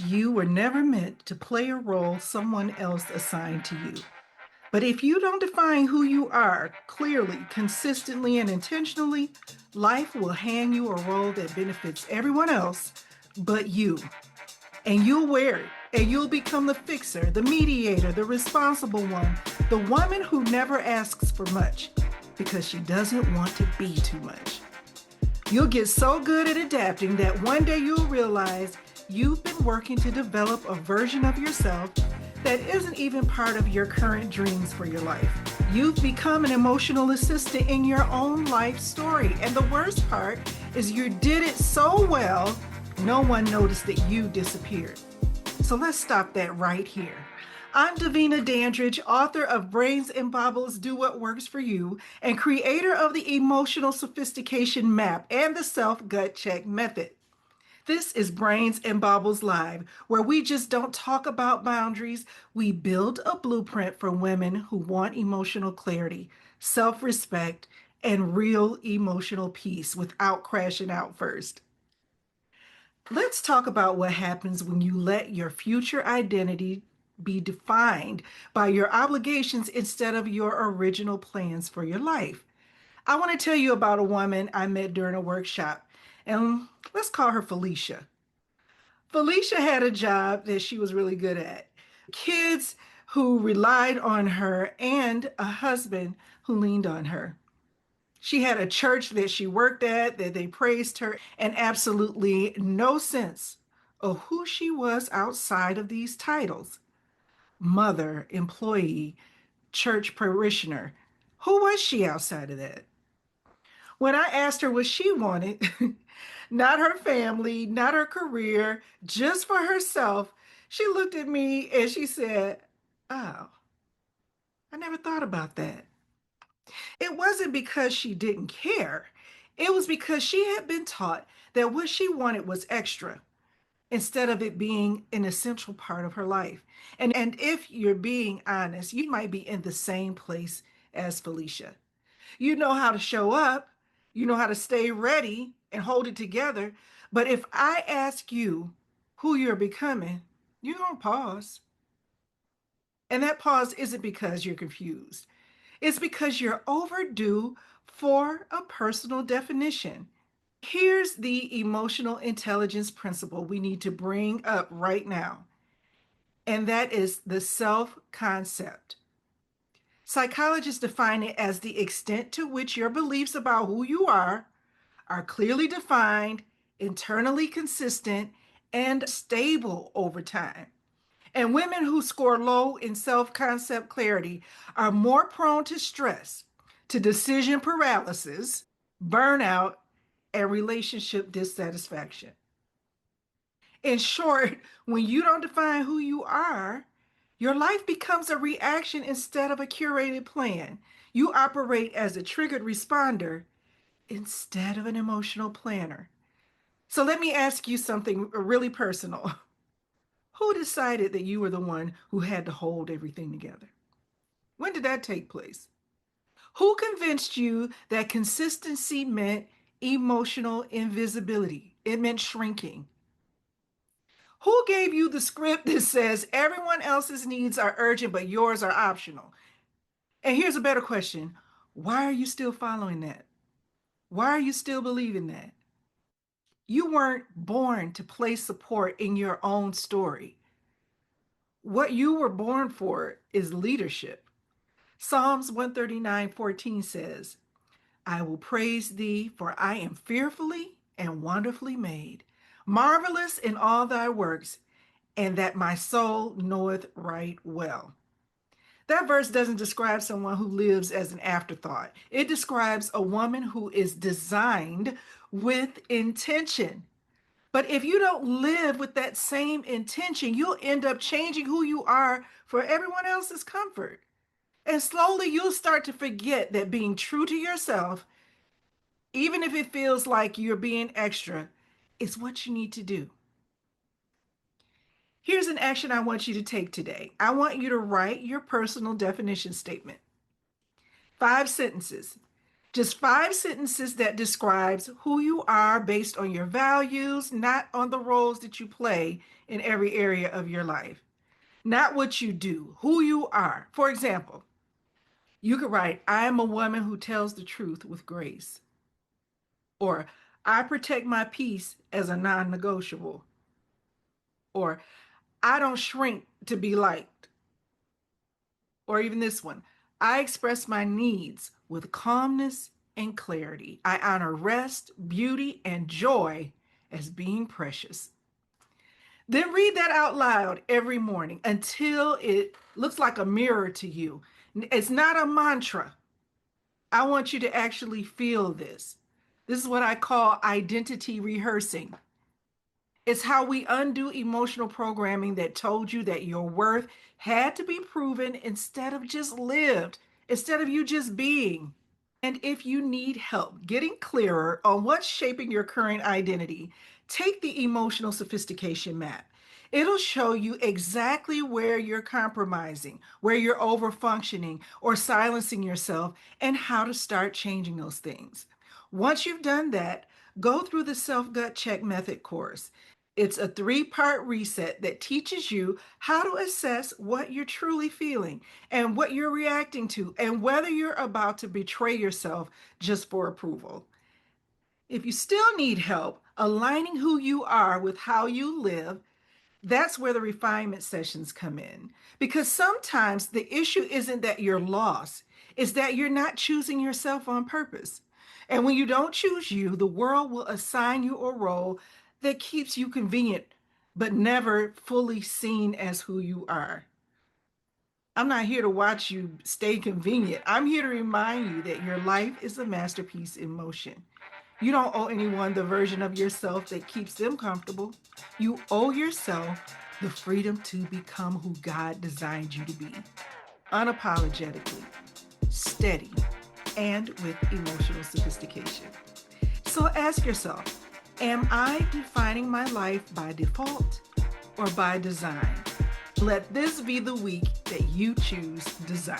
you were never meant to play a role someone else assigned to you. But if you don't define who you are clearly, consistently, and intentionally, life will hand you a role that benefits everyone else but you. And you'll wear it. And you'll become the fixer, the mediator, the responsible one, the woman who never asks for much because she doesn't want to be too much. You'll get so good at adapting that one day you'll realize you've been working to develop a version of yourself that isn't even part of your current dreams for your life. You've become an emotional assistant in your own life story. And the worst part is you did it so well, no one noticed that you disappeared. So let's stop that right here. I'm Davina Dandridge, author of Brains Baubles, Do What Works for You, and creator of the Emotional Sophistication Map and the Self-Gut Check Method. This is Brains Baubles Live, where we just don't talk about boundaries. We build a blueprint for women who want emotional clarity, self-respect, and real emotional peace without crashing out first. Let's talk about what happens when you let your future identity be defined by your obligations instead of your original plans for your life. I want to tell you about a woman I met during a workshop, and let's call her Felicia. Felicia had a job that she was really good at, kids who relied on her, and a husband who leaned on her. She had a church that she worked at, that they praised her, and absolutely no sense of who she was outside of these titles: mother, employee, church parishioner. Who was she outside of that? When I asked her what she wanted, not her family, not her career, just for herself, she looked at me and she said, "Oh, I never thought about that." It wasn't because she didn't care. It was because she had been taught that what she wanted was extra instead of it being an essential part of her life. And if you're being honest, you might be in the same place as Felicia. You know how to show up, you know how to stay ready and hold it together. But if I ask you who you're becoming, you're going to pause. And that pause isn't because you're confused. It's because you're overdue for a personal definition. Here's the emotional intelligence principle we need to bring up right now, and that is the self concept. Psychologists define it as the extent to which your beliefs about who you are clearly defined, internally consistent, and stable over time. And women who score low in self concept clarity are more prone to stress, to decision paralysis, burnout, and relationship dissatisfaction. In short, when you don't define who you are, your life becomes a reaction instead of a curated plan. You operate as a triggered responder instead of an emotional planner. So let me ask you something really personal. Who decided that you were the one who had to hold everything together? When did that take place? Who convinced you that consistency meant emotional invisibility? It meant shrinking. Who gave you the script that says everyone else's needs are urgent, but yours are optional? And here's a better question. Why are you still following that? Why are you still believing that? You weren't born to play support in your own story. What you were born for is leadership. Psalms 139:14 says, "I will praise thee, for I am fearfully and wonderfully made, marvelous in all thy works, and that my soul knoweth right well." That verse doesn't describe someone who lives as an afterthought. It describes a woman who is designed with intention. But if you don't live with that same intention, you'll end up changing who you are for everyone else's comfort. And slowly you'll start to forget that being true to yourself, even if it feels like you're being extra, is what you need to do. Here's an action I want you to take today. I want you to write your personal definition statement. 5 sentences. Just 5 sentences that describes who you are based on your values, not on the roles that you play in every area of your life. Not what you do, who you are. For example, you could write, I am a woman who tells the truth with grace. Or, I protect my peace as a non negotiable. Or, I don't shrink to be liked. Or even this one, I express my needs with calmness and clarity. I honor rest, beauty, and joy as being precious. Then read that out loud every morning until it looks like a mirror to you. It's not a mantra. I want you to actually feel this. This is what I call identity rehearsing. It's how we undo emotional programming that told you that your worth had to be proven instead of just lived, instead of you just being. And if you need help getting clearer on what's shaping your current identity, take the Emotional Sophistication Map. It'll show you exactly where you're compromising, where you're overfunctioning or silencing yourself, and how to start changing those things. Once you've done that, go through the Self Gut Check Method course. It's a 3-part reset that teaches you how to assess what you're truly feeling and what you're reacting to, and whether you're about to betray yourself just for approval. If you still need help aligning who you are with how you live, that's where the refinement sessions come in. Because sometimes the issue isn't that you're lost, it's that you're not choosing yourself on purpose. And when you don't choose you, the world will assign you a role that keeps you convenient, but never fully seen as who you are. I'm not here to watch you stay convenient. I'm here to remind you that your life is a masterpiece in motion. You don't owe anyone the version of yourself that keeps them comfortable. You owe yourself the freedom to become who God designed you to be, unapologetically, steady, and with emotional sophistication. So ask yourself, am I defining my life by default or by design? Let this be the week that you choose design.